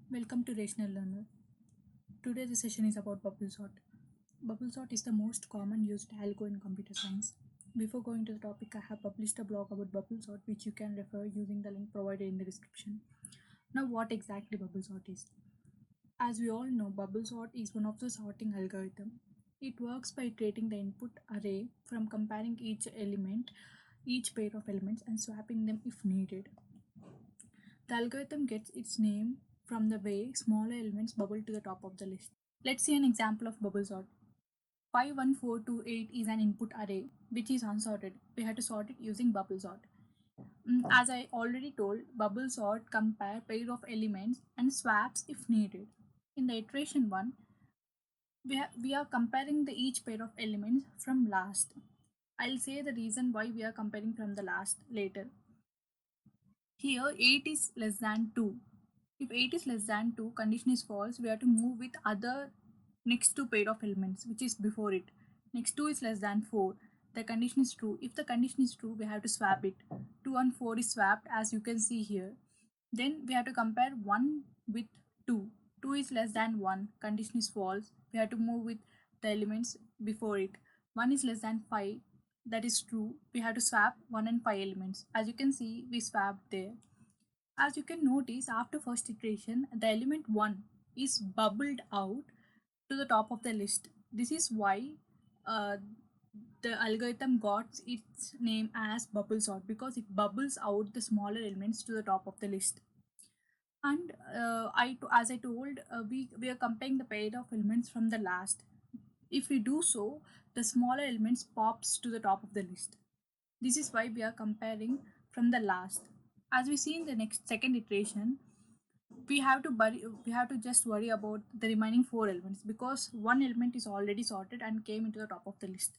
Welcome to Rational Learner. Today the session is about bubble sort. Bubble sort is the most common used algo in computer science. Before going to the topic, I have published a blog about bubble sort which you can refer using the link provided in the description. Now what exactly bubble sort is? As we all know, bubble sort is one of the sorting algorithm. It works by treating the input array from comparing each pair of elements and swapping them if needed. The algorithm gets its name from the way smaller elements bubble to the top of the list. Let's see an example of bubble sort. 51428 is an input array which is unsorted. We have to sort it using bubble sort. As I already told, bubble sort compare pair of elements and swaps if needed. In the iteration 1, we are comparing the each pair of elements from last. I'll say the reason why we are comparing from the last later. Here 8 is less than 2. If 8 is less than 2, condition is false, we have to move with other next to pair of elements which is before it. Next 2 is less than 4. The condition is true. If the condition is true, we have to swap it. 2 and 4 is swapped as you can see here. Then we have to compare 1 with 2. 2 is less than 1. Condition is false. We have to move with the elements before it. 1 is less than 5. That is true. We have to swap 1 and 5 elements. As you can see, we swapped there. As you can notice, after first iteration, the element 1 is bubbled out to the top of the list. This is why uh, the algorithm got its name as bubble sort, because it bubbles out the smaller elements to the top of the list. And as I told, we are comparing the pair of elements from the last. If we do so, the smaller elements pops to the top of the list. This is why we are comparing from the last. As we see in the next second iteration, we have to just worry about the remaining four elements because one element is already sorted and came into the top of the list.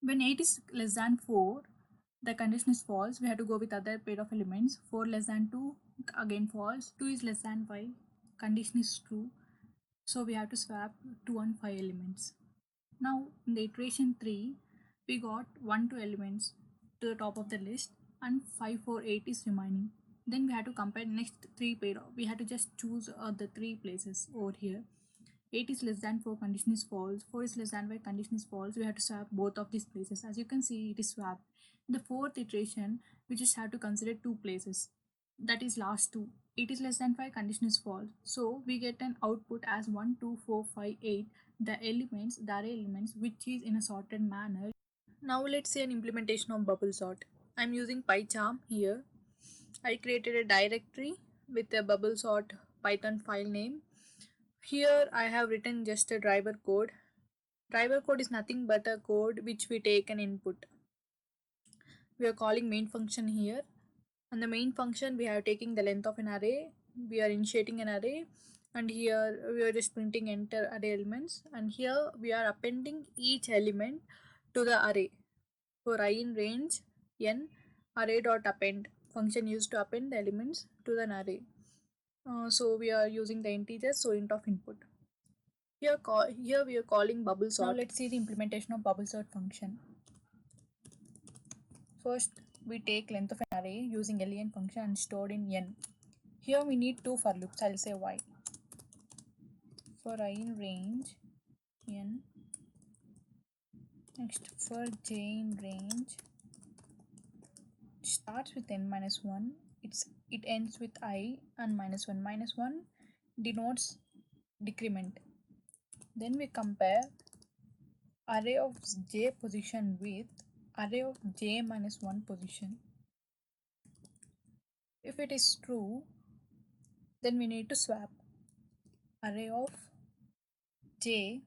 When 8 is less than 4, the condition is false. We have to go with other pair of elements. 4 less than 2, again false. 2 is less than 5, condition is true. So we have to swap 2 and 5 elements. Now in the iteration 3, we got 1 2 elements to the top of the list and 5 4 8 is remaining. Then we have to compare next three pair. We have to just choose the three places over here. 8 is less than 4, condition is false. 4 is less than 5, condition is false. We have to swap both of these places. As you can see, it is swapped. In the fourth iteration, we just have to consider two places. That is last two. 8 is less than 5, condition is false. So we get an output as 1, 2, 4, 5, 8. The array elements, which is in a sorted manner. Now let's see an implementation of bubble sort. I'm using PyCharm here. I created a directory with a bubble sort Python file name. Here I have written just a driver code. Driver code is nothing but a code which we take an input. We are calling main function here. On the main function we are taking the length of an array. We are initiating an array and here we are just printing enter array elements, and here we are appending each element to the array. For I in range n, array dot append function used to append the elements to the array. So we are using the integers, so int of input. Here we are calling bubble sort. Now let's see the implementation of bubble sort function. First we take length of an array using len function and stored in n. Here we need two for loops. I'll say y. For I in range n, next for j in range, starts with n minus 1, it ends with I and minus 1. Minus 1 denotes decrement. Then we compare array of j position with array of j minus 1 position. If it is true, then we need to swap array of j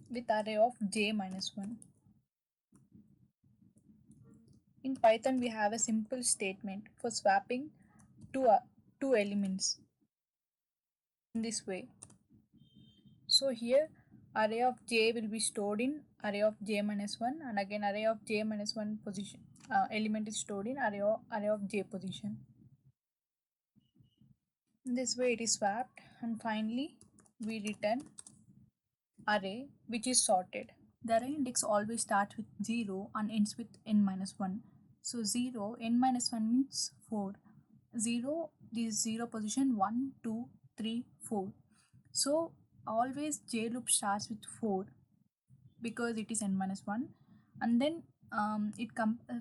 with array of j minus 1. In Python, we have a simple statement for swapping two elements in this way. So here array of j will be stored in array of j minus 1, and again array of j minus 1 position element is stored in array of j position. In this way it is swapped, and finally we return array which is sorted. The array index always starts with 0 and ends with n minus 1. So 0, n minus 1 means 4. 0, this 0 position, 1, 2, 3, 4. So always j loop starts with 4 because it is n minus 1, and then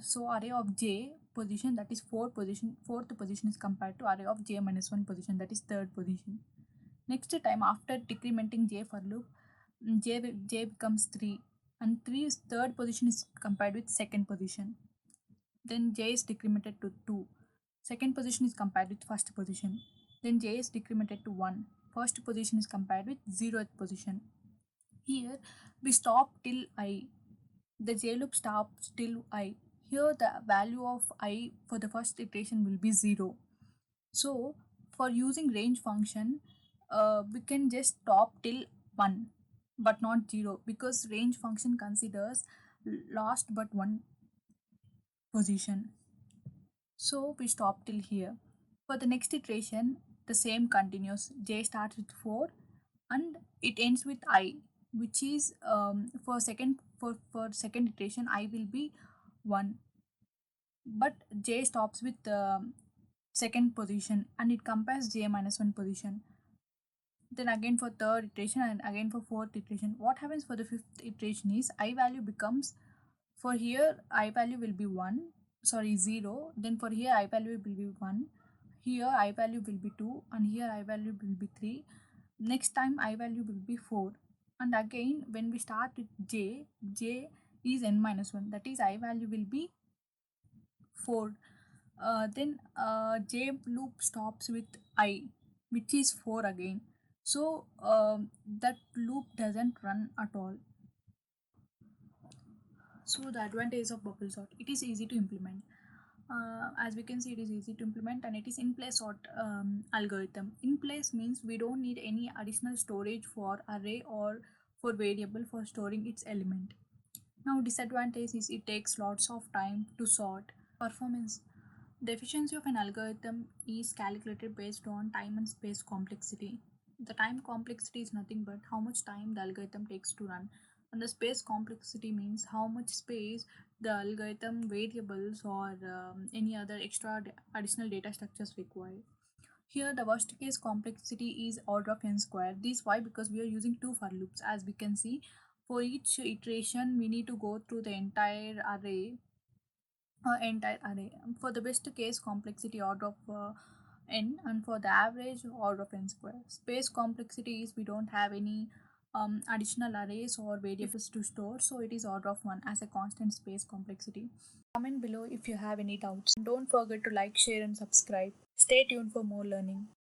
so array of j position, that is fourth position is compared to array of j minus 1 position, that is third position. Next time after decrementing j for loop, j becomes 3, and 3 is third position is compared with second position. Then j is decremented to 2. Second position is compared with first position. Then j is decremented to 1. First position is compared with 0th position. Here we stop till I. The j loop stops till I. Here the value of I for the first iteration will be 0. So for using range function, we can just stop till 1 but not 0, because range function considers last but one position. So we stop till here. For the next iteration, the same continues. J starts with 4 and it ends with I, which is for second iteration I will be 1. But J stops with second position and it compares J minus 1 position. Then again for third iteration and again for fourth iteration. What happens for the fifth iteration is I value becomes, for here I value will be 1, sorry 0, then for here I value will be 1, here I value will be 2, and here I value will be 3. Next time I value will be 4, and again when we start with j is n minus 1, that is I value will be 4. Then j loop stops with I, which is 4 again. So that loop doesn't run at all. So the advantage of bubble sort, it is easy to implement. As we can see, it is easy to implement, and it is in place sort algorithm. In place means we don't need any additional storage for array or for variable for storing its element. Now disadvantage is it takes lots of time to sort. Performance. The efficiency of an algorithm is calculated based on time and space complexity. The time complexity is nothing but how much time the algorithm takes to run, and the space complexity means how much space the algorithm variables or any other additional data structures require. Here, the worst case complexity is order of n square. This why? Because we are using two for loops. As we can see, for each iteration, we need to go through the entire array. For the best case complexity order of n, and for the average order of n square. Space complexity is we don't have any additional arrays or variables to store, so it is order of 1 as a constant space complexity. Comment below if you have any doubts. Don't forget to like, share and subscribe. Stay tuned for more learning.